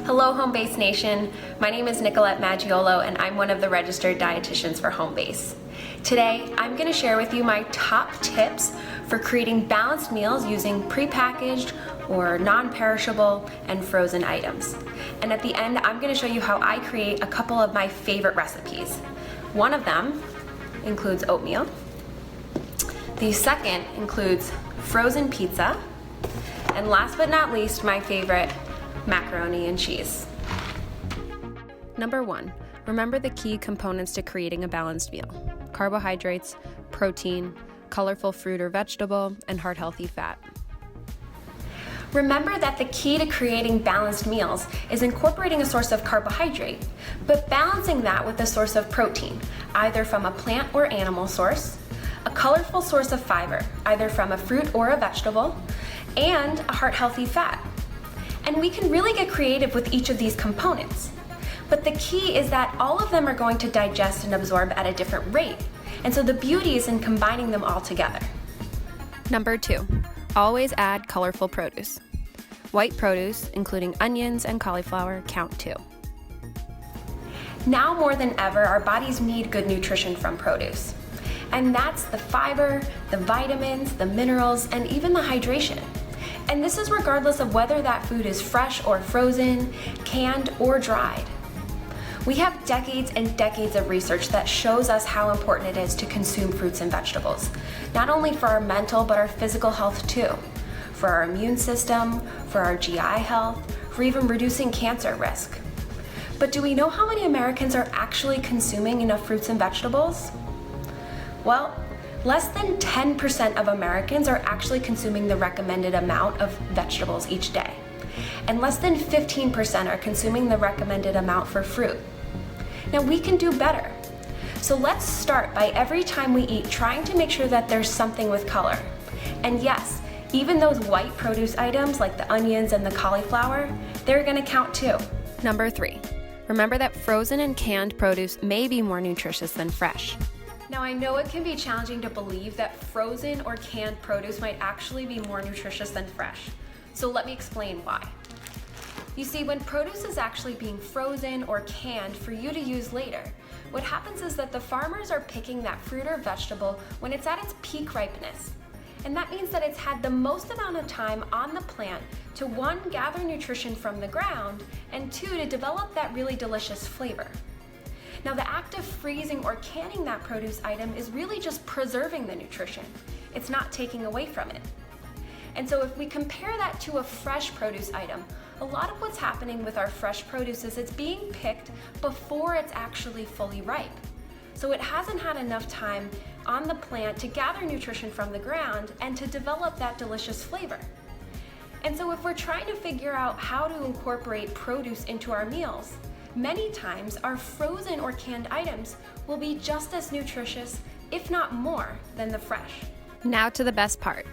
Hello Homebase Nation, my name is Nicolette Maggiolo and I'm one of the registered dietitians for Homebase. Today, I'm going to share with you my top tips for creating balanced meals using prepackaged or non-perishable and frozen items. And at the end, I'm going to show you how I create a couple of my favorite recipes. One of them includes oatmeal. The second includes frozen pizza. And last but not least, my favorite, macaroni and cheese. Number 1, remember the key components to creating a balanced meal: carbohydrates, protein, colorful fruit or vegetable, and heart-healthy fat. Remember that the key to creating balanced meals is incorporating a source of carbohydrate, but balancing that with a source of protein, either from a plant or animal source, a colorful source of fiber, either from a fruit or a vegetable, and a heart-healthy fat. And we can really get creative with each of these components. But the key is that all of them are going to digest and absorb at a different rate. And so the beauty is in combining them all together. Number 2, always add colorful produce. White produce, including onions and cauliflower, count too. Now more than ever, our bodies need good nutrition from produce. And that's the fiber, the vitamins, the minerals, and even the hydration. And this is regardless of whether that food is fresh or frozen, canned or dried. We have decades and decades of research that shows us how important it is to consume fruits and vegetables, not only for our mental but our physical health too, for our immune system, for our GI health, for even reducing cancer risk. But do we know how many Americans are actually consuming enough fruits and vegetables? Well, less than 10% of Americans are actually consuming the recommended amount of vegetables each day, and less than 15% are consuming the recommended amount for fruit. Now we can do better. So let's start by every time we eat trying to make sure that there's something with color. And yes, even those white produce items like the onions and the cauliflower, they're gonna count too. Number 3, remember that frozen and canned produce may be more nutritious than fresh. Now I know it can be challenging to believe that frozen or canned produce might actually be more nutritious than fresh. So let me explain why. You see, when produce is actually being frozen or canned for you to use later, what happens is that the farmers are picking that fruit or vegetable when it's at its peak ripeness. And that means that it's had the most amount of time on the plant to 1, gather nutrition from the ground, and 2, to develop that really delicious flavor. Now the act of freezing or canning that produce item is really just preserving the nutrition. It's not taking away from it. And so if we compare that to a fresh produce item, a lot of what's happening with our fresh produce is it's being picked before it's actually fully ripe. So it hasn't had enough time on the plant to gather nutrition from the ground and to develop that delicious flavor. And so if we're trying to figure out how to incorporate produce into our meals, many times our frozen or canned items will be just as nutritious, if not more, than the fresh. Now to the best part.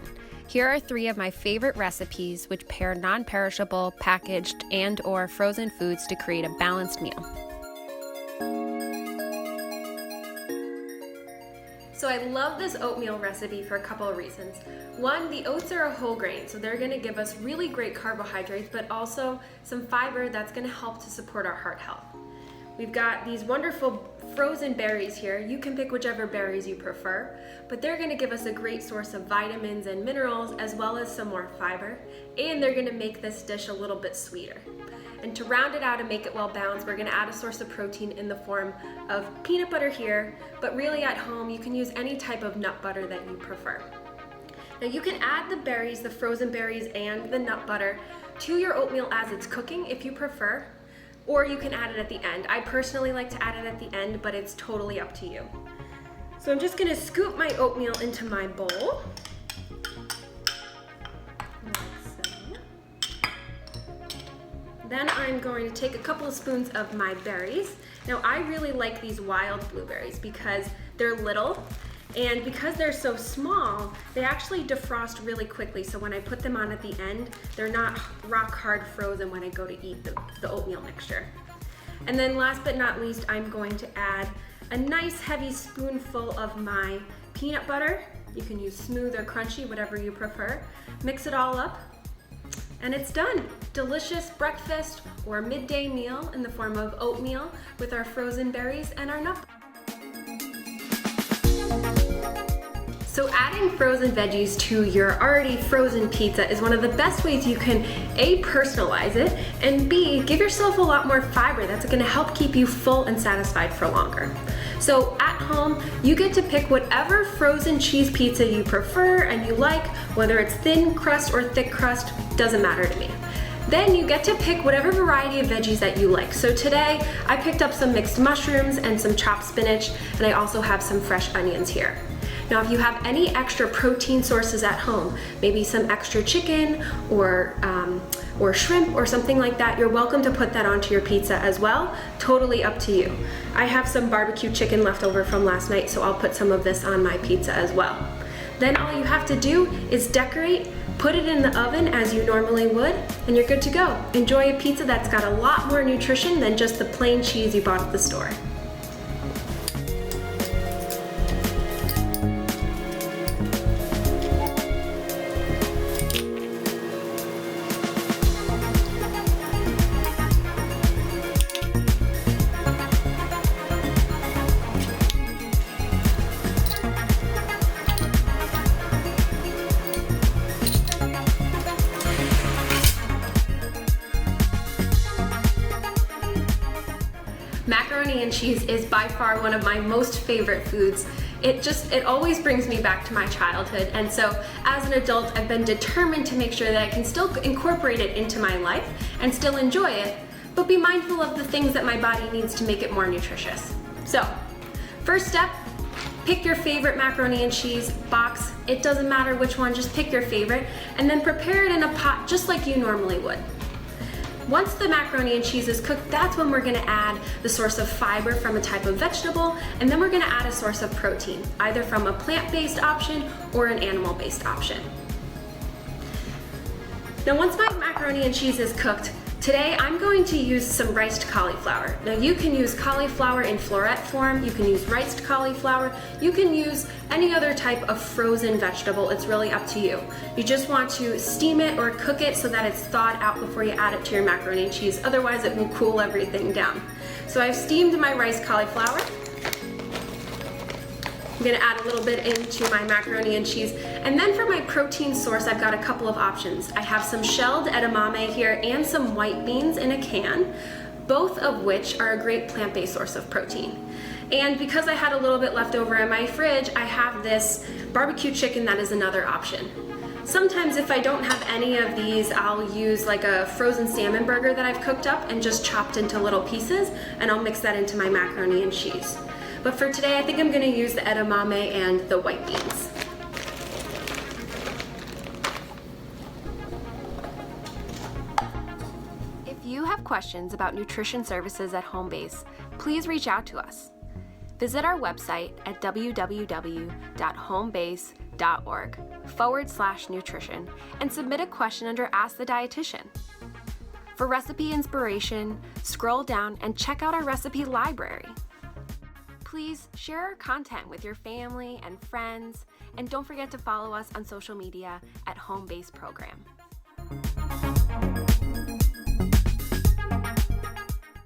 Here are 3 of my favorite recipes which pair non-perishable, packaged, and/or frozen foods to create a balanced meal. So I love this oatmeal recipe for a couple of reasons. 1, the oats are a whole grain, so they're gonna give us really great carbohydrates, but also some fiber that's gonna help to support our heart health. We've got these wonderful frozen berries here. You can pick whichever berries you prefer, but they're gonna give us a great source of vitamins and minerals, as well as some more fiber, and they're gonna make this dish a little bit sweeter. And to round it out and make it well balanced, we're gonna add a source of protein in the form of peanut butter here, but really at home, you can use any type of nut butter that you prefer. Now you can add the berries, the frozen berries and the nut butter to your oatmeal as it's cooking if you prefer, or you can add it at the end. I personally like to add it at the end, but it's totally up to you. So I'm just gonna scoop my oatmeal into my bowl. Then I'm going to take a couple of spoons of my berries. Now I really like these wild blueberries because they're little, and because they're so small, they actually defrost really quickly. So when I put them on at the end, they're not rock hard frozen when I go to eat the oatmeal mixture. And then last but not least, I'm going to add a nice heavy spoonful of my peanut butter. You can use smooth or crunchy, whatever you prefer. Mix it all up. And it's done. Delicious breakfast or midday meal in the form of oatmeal with our frozen berries and our nut. So adding frozen veggies to your already frozen pizza is one of the best ways you can A, personalize it, and B, give yourself a lot more fiber that's gonna help keep you full and satisfied for longer. So at home, you get to pick whatever frozen cheese pizza you prefer and you like, whether it's thin crust or thick crust, doesn't matter to me. Then you get to pick whatever variety of veggies that you like. So today, I picked up some mixed mushrooms and some chopped spinach, and I also have some fresh onions here. Now, if you have any extra protein sources at home, maybe some extra chicken or shrimp or something like that, you're welcome to put that onto your pizza as well. Totally up to you. I have some barbecue chicken left over from last night, so I'll put some of this on my pizza as well. Then all you have to do is decorate, put it in the oven as you normally would, and you're good to go. Enjoy a pizza that's got a lot more nutrition than just the plain cheese you bought at the store. Macaroni and cheese is by far one of my most favorite foods. It always brings me back to my childhood, and so as an adult I've been determined to make sure that I can still incorporate it into my life and still enjoy it, but be mindful of the things that my body needs to make it more nutritious. So, first step, pick your favorite macaroni and cheese box. It doesn't matter which one, just pick your favorite, and then prepare it in a pot just like you normally would. Once the macaroni and cheese is cooked, that's when we're gonna add the source of fiber from a type of vegetable, and then we're gonna add a source of protein, either from a plant-based option or an animal-based option. Now, once my macaroni and cheese is cooked, today I'm going to use some riced cauliflower. Now, you can use cauliflower in floret form, you can use riced cauliflower, you can use any other type of frozen vegetable. It's really up to you. You just want to steam it or cook it so that it's thawed out before you add it to your macaroni and cheese. Otherwise, it will cool everything down. So I've steamed my riced cauliflower. I'm gonna add a little bit into my macaroni and cheese. And then for my protein source, I've got a couple of options. I have some shelled edamame here and some white beans in a can, both of which are a great plant-based source of protein. And because I had a little bit left over in my fridge, I have this barbecue chicken that is another option. Sometimes if I don't have any of these, I'll use like a frozen salmon burger that I've cooked up and just chopped into little pieces, and I'll mix that into my macaroni and cheese. But for today, I think I'm gonna use the edamame and the white beans. If you have questions about nutrition services at Homebase, please reach out to us. Visit our website at www.homebase.org/nutrition and submit a question under Ask the Dietitian. For recipe inspiration, scroll down and check out our recipe library. Please share our content with your family and friends, and don't forget to follow us on social media at Homebase Program.